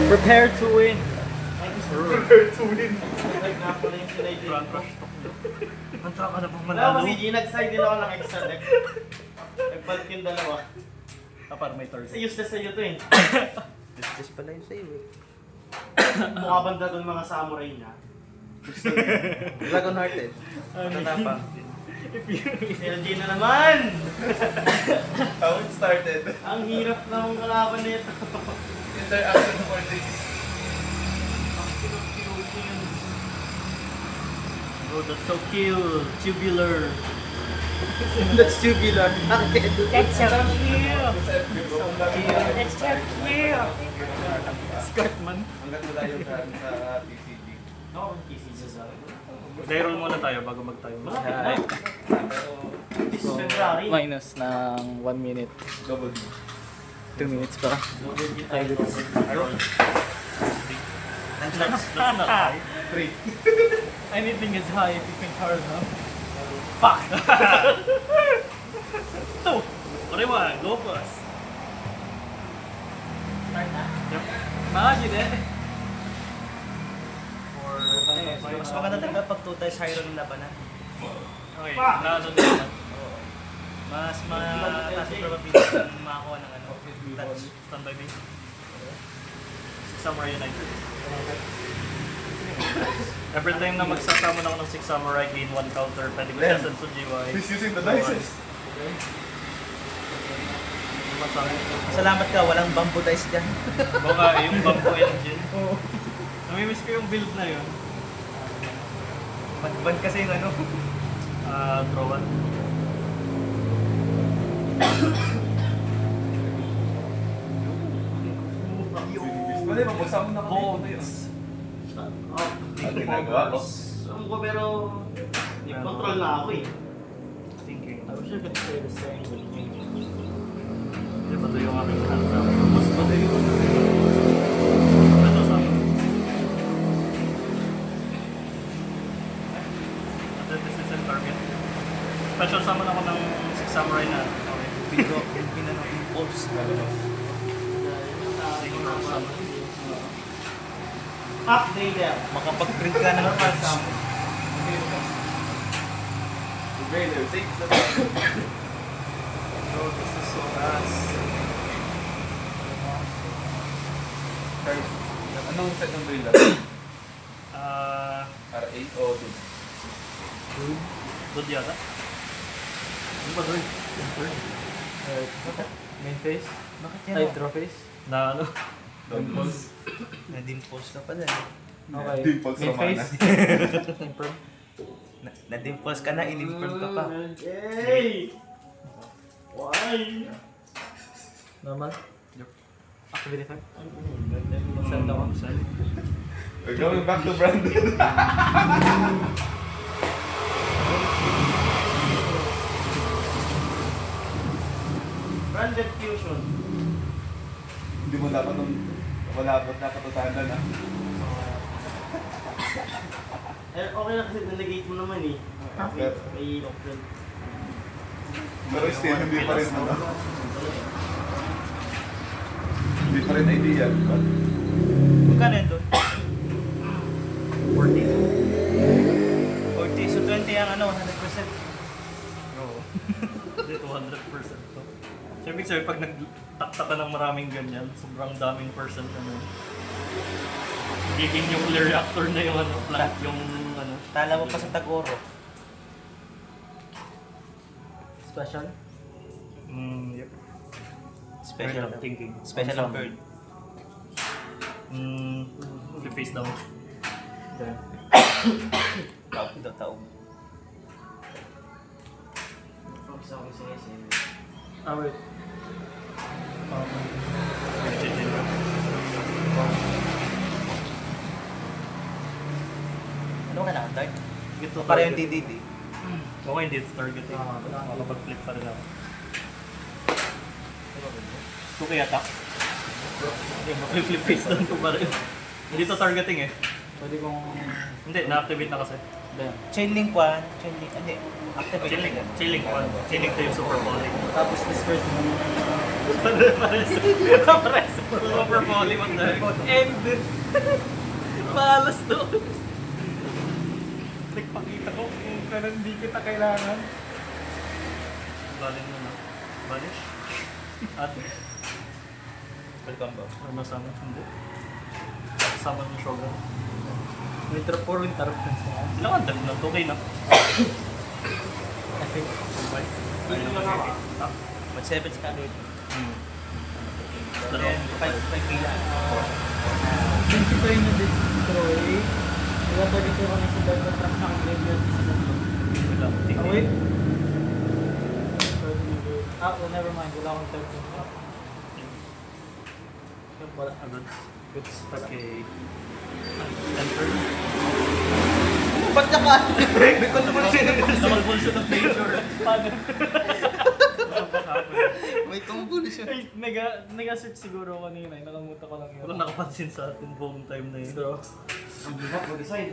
Prepare to win. Prepare to win. Like nga pala yung sinay Front rush talk nyo. Hanta ka na bang Wala manalo? kasi G, nag-side din ako ng extra deck. Nagbalik yung dalawa. Ah, para may target. Kasi useless sa'yo to eh. Just pala yun sa'yo eh. Mukha banda doon mga samurai niya. Dragon Hearted. Ano na pa? Si LG na naman! How it started. Ang hirap ng kalaban nito. Interaction for this. Oh, that's so cute. Tubular. That's tubular. That's so cute. That's so cute. Skirt man. Hanggat wala yung sa PCG. Oo, kisi siya sa akin. Day-roll muna tayo bago mag-time. Malapit na. This is February. Minus ng 1 minute. Double. 2 minutes pa. That's not high. 3. Anything is high if you can carve them. Fuck! Oh! What do you want? Go first. Imagine it. Mas maganda talaga pag 2 times higher yung labanan. Okay, naano naman. Mas mataas yung probability ng makakuha ng ano, touch. Standby base. Samurai United. Every time na magsasamon ako ng 6 Samurai, gain 1 counter, pwede ko Len. i-send sa GY. He's using the dices. Salamat ka, walang bamboo dice dyan. Baka yung bamboo engine. Namimiss ko yung build na yun. Ban kasi yung ano. Draw 1. Pwede, magbagsa mo na kami. Ang ginagawa ko. Alam ko pero control na ako eh. Thinking. I wish I could say the same with me. Hindi ba ito yung aking hands up? Mas ba ito yung... Ito sa akin. At this is in target. Special summon ako ng 6 Samurai na. Okay. Bingo, binano, impulse. Updater. Makapag-print ka ng cards. The Raider takes the Oh, this is so fast. card. Anong set ng Raider? Para 8 o 2? Doon yata. Ano ba doon? Main face? Bakit Ay, draw face? Na ano? Dimples. Na-dimples ka pala. Okay. Dimples Main Romana. face? Confirm? Na-dimples ka na, in-improve ka pa. Hey! Why? Normal? Yup. Activity 5? Send ako. We're going back to Brandon. Branded Fusion. Hindi mo dapat nung malapot na katutanan na. Eh, okay na kasi delegate mo naman eh. May option. Pero still, hindi pa rin ano. Hindi pa rin ideal. Magkano yun doon? 40. 40. So 20 ang ano, 100%. Oo. Hindi, 200% to. So, ibig sabihin, pag nagtakta ka ng maraming ganyan, sobrang daming percent ano. Giging nuclear reactor na yung ano, plant, yung ano. Tala mo pa sa Tagoro. Special? Yep. Special. Right, thinking. Special ang bird. Face down. There. Taog daw, taog. Focus ako sa SM. Ah, wait. Ano ka na, Dark? Ito Para yung DDD. Okay, hindi ito targeting. Makapag-flip pa rin ako. Ito kaya attack? Hindi, makapag-flip face down ko pa rin. Hindi ito targeting eh. Pwede kong... Hindi, na-activate na kasi. There. Chain link 1, chain link, hindi. Activate Chilling, lang. chilling one. Chilling to yung super volley. Tapos discard mo. Pares. Super poly, what the heck? End! Malas doon. Nagpakita ko kung kailan hindi kita kailangan. Balin mo na. Balish? Ate? Welcome ba? Ano masama? Hindi. Kasama ng Shogun. Winter 4, winter 5. Ilang ang def na? Okay na. I think. Bye. Ah. Mag 7 ka doon. Dalawang. 5 kila. Since ito yung na-destroy, wala pa dito kami sa Delta Truck sa graveyard sa Delta. Wala. Ah, wait. Oh, never mind. Wala akong 13. Wala. Agad. Goods. Okay. Enter. Ba't ka ka? May convulsion. Nakalbulso ng major. Paano? May convulsion. Ay, nag-search siguro kanina. Nakalimutan ko lang yun. Wala nakapansin sa atin buong time na yun. Bro, Ang bigat mag-decide.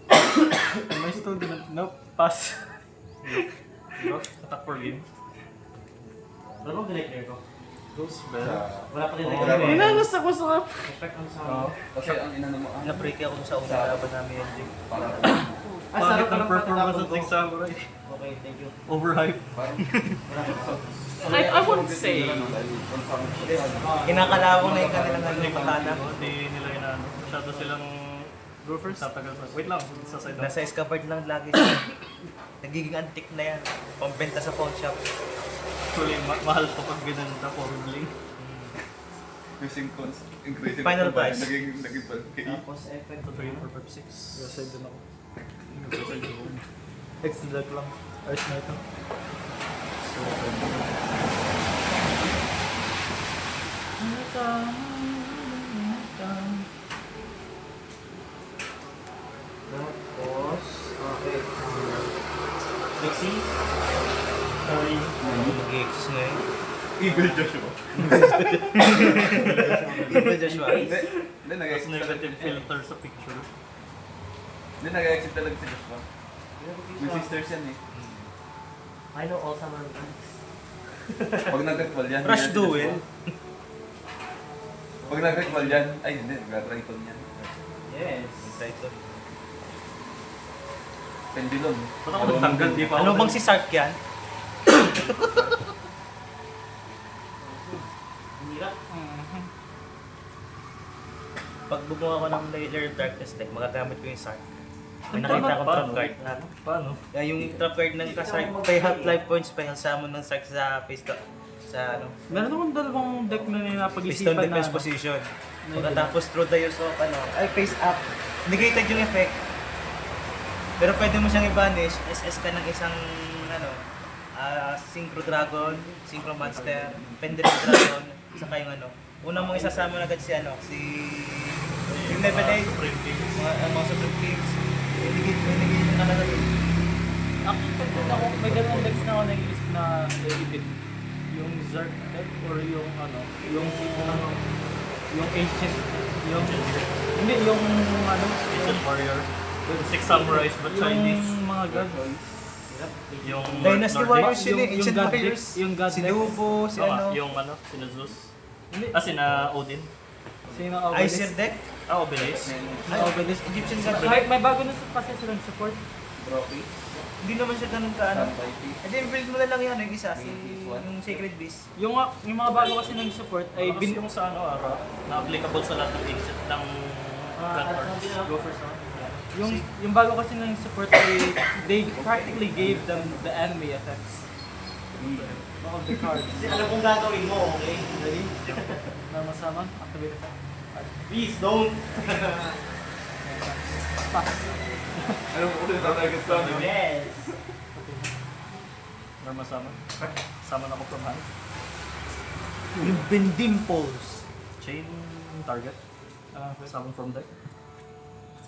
am I still gonna... Nope, pass. Bro, attack for game. Ano bang dineclare ko? Goes bell. Wala pa Wala dineclare pa. ko. Inalas ako sa... Effect ang sa Oo. Kasi ang inano mo, Na-break ako sa unang laban namin yung parang, Pangit ng performance ng Six Samurai. Okay, thank you. Overhype. parang, Wala pa. I wouldn't say. Kinakalawang na yung kanilang ano yung katana. Hindi nila inaano. Masyado silang Go first. tatagal sa... Wait lang, sa side up. Nasa escapade lang lagi siya. Nagiging antique na yan. Pambenta sa pawn shop. Actually, mahal to pag binenta, probably. increasing Final price. Naging 12K. Tapos effect. 2, 3, 4, 5, 6. Sa side din ako. Sa side ako. Next deck lang. Earth na ito. Tapos, okay. Lexi? Sorry. Mag-exist ngayon. Evil Joshua. Evil Joshua. Hindi, Tapos nag-exit talaga. negative filter sa picture. Hindi, nag-exit talaga si Joshua. May sisters yan eh. I know all summer guns. Pag nag-ritual yan. Rush hindi yan si duel. Joshua. Pag nag-ritual yan, ay hindi, nag-triton yan. Yes. Title. Pendulum. Ba't ako nagtanggal? Di pa ako. Ano bang si Sark yan? Hirap. Pag bumuha ko ng Layer Darkness deck, magagamit ko yung Sark. May Paano? nakita akong trap Paano? card. Paano? Yung trap card ng Sark, pay half life points, pay half summon ng Sark sa face to. Sa ano, Meron akong dalawang deck na piston napag-isipan na defense position. Pagkatapos through the use of ano, ay face up. Negated yung effect. Pero pwede mo siyang i-banish, SS ka ng isang ano, Synchro Dragon, Synchro Monster, Pendulum Dragon, saka yung ano. Unang mong isasama agad si ano, si yung level 8, Supreme King. mga Supreme Kings. Inigit yung ano doon. Actually, ako, may dalawang decks na ako nag-iisip na i-edit. Yung Zerg deck or yung ano, yung Ancient, hindi, yung ano, Ancient Warrior. Six Samurais but Chinese. yung mga gods. Yung Dynasty Nordic. Warriors yun eh, Yung Ancient God Warriors. decks, yung God Si decks. Lupo, si Tama, ano. yung ano, sina Zeus. Hindi, Sina Odin. sino ang Aesir deck. Obelisk. Ay, Obelisk. Egyptian God May, deck. may bago na kasi silang support. Trophy. Hindi naman siya ganun ka ano. Standby. Hindi, build mo na lang yun, yung isa, yung Sacred Beast. Yung mga bago kasi nang support ay Ay, yung sa ano, na applicable sa lahat ng ancient ng God cards. Go first. Yung bago kasi nang support ay they practically gave them the enemy effects of the cards. Kasi alam kong gagawin mo, okay? Ready? Na masama? Activate it. Please, don't! Pass. Ano mo ulit ang target ko? Yes! Norma sama. Sama na ko from hand. Yung Bendimples. Chain target. Summon from deck.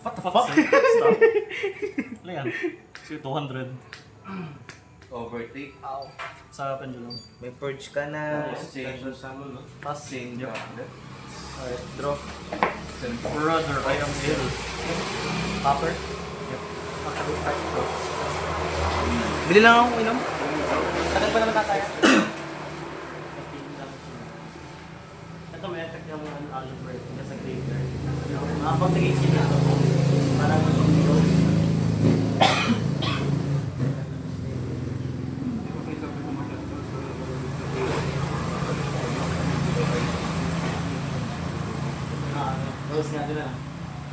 What the fuck? Stop. Ano yan? 200 Overtake. sa pendulum. May purge ka na. Pass chain. Yep. Alright, draw. Brother, I am ill. Copper. Bili lang akong inom. Tagal pa naman tataya. yung alam mo rin sa graveyard. Makapag-trade sila ito. Parang rose. Rose nga din ah.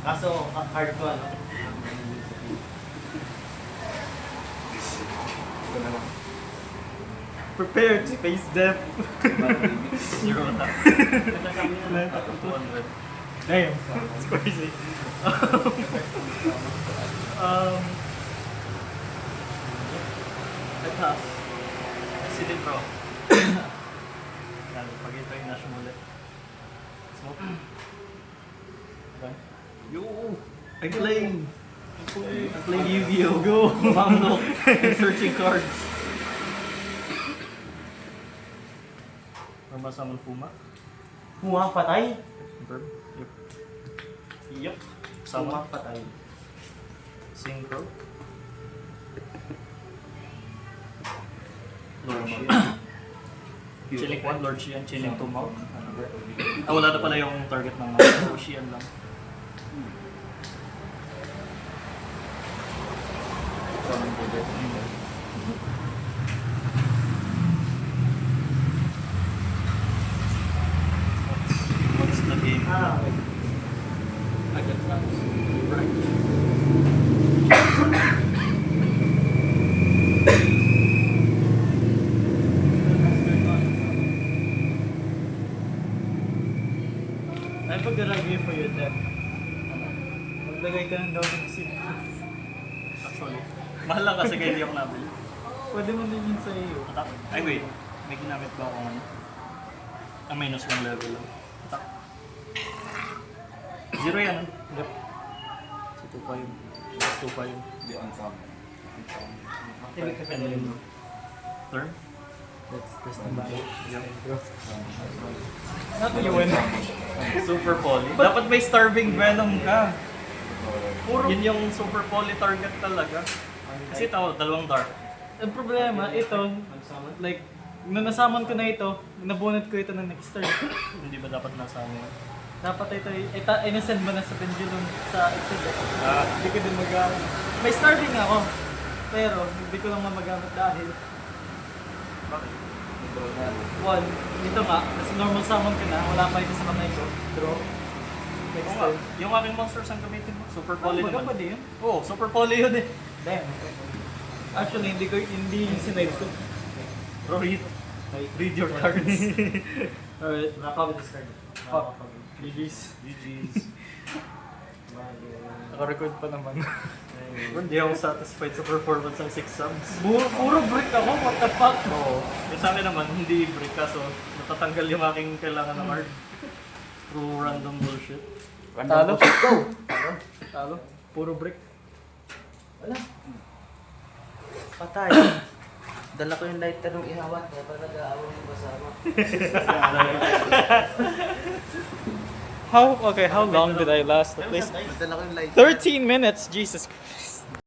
Kaso, hard ko ano. Ito na lang. Prepare to face death. Zero attack. 200. Damn. It's crazy. Attack. Accident bro. Lalo, pag ito yung nash mo ulit. Smoke. Okay. Yo! I'm playing! I'm playing Yu-Gi-Oh! Go! Mamno! I'm searching cards. Or masamang Fuma. Muha patay. Verb. Yup. Yup. Sama Sama. patay. Synchro. Lord Shian. Chilling 1, Lord Shian. Chilling 2 mount. Ah, wala na pala yung target ng mount. So, Shian lang. Summon ko dyan. What's the game? Okay. Agad lang. Right. Ay, pag-review for you then. Maglagay ka ng down seat. Actually. Mahal lang kasi kaya hindi ako nabili. Pwede mo din yun sa iyo. Attack. Ay wait. May ginamit ba akong ano? Ah, minus 1 level lang. Attack. 0 yan. ah. Yep. So 2-5. Plus 2-5. Hindi, unsum. And then, turn? That's the battle. Not you win. Super poly. Dapat may starving venom ka. Puro. Yun yung super poly target talaga. Kasi ito, dalawang dark. Ang problema, ito, like, nung nasaman ko na ito, nabunot ko ito ng next turn. Hindi ba dapat nasa ano yun? Dapat ito, inisend mo na sa pendulum sa exhibit. Ah. Hindi ko din magamit. May starving ako, pero hindi ko lang magamit dahil Bakit? one, ito nga, kasi normal summon ko na, wala pa ito sa kamay ko. Draw. Next Oo nga. turn. Yung aking monsters ang gamitin mo. Super poly Baga naman. pa din yun. Oo, super poly yun eh. Damn. Actually, hindi yung sinave ko. Bro, read your cards. Alright. Nakakawin discard. Fuck. GG's. GG's. Naka-record pa naman. Bro, hindi ako satisfied sa performance ng 6 subs. Puro brick ako, what the fuck? Oo. Yung sa akin naman, hindi break kaso natatanggal yung aking kailangan ng art. Through random bullshit. Talo? Talo? Puro brick. Wala. Patay. Dala ko yung lighter ng ihawat, kaya pa nag-aaway yung kasama. How long did I last at least? Dala ko yung lighter. 13 minutes, Jesus Christ.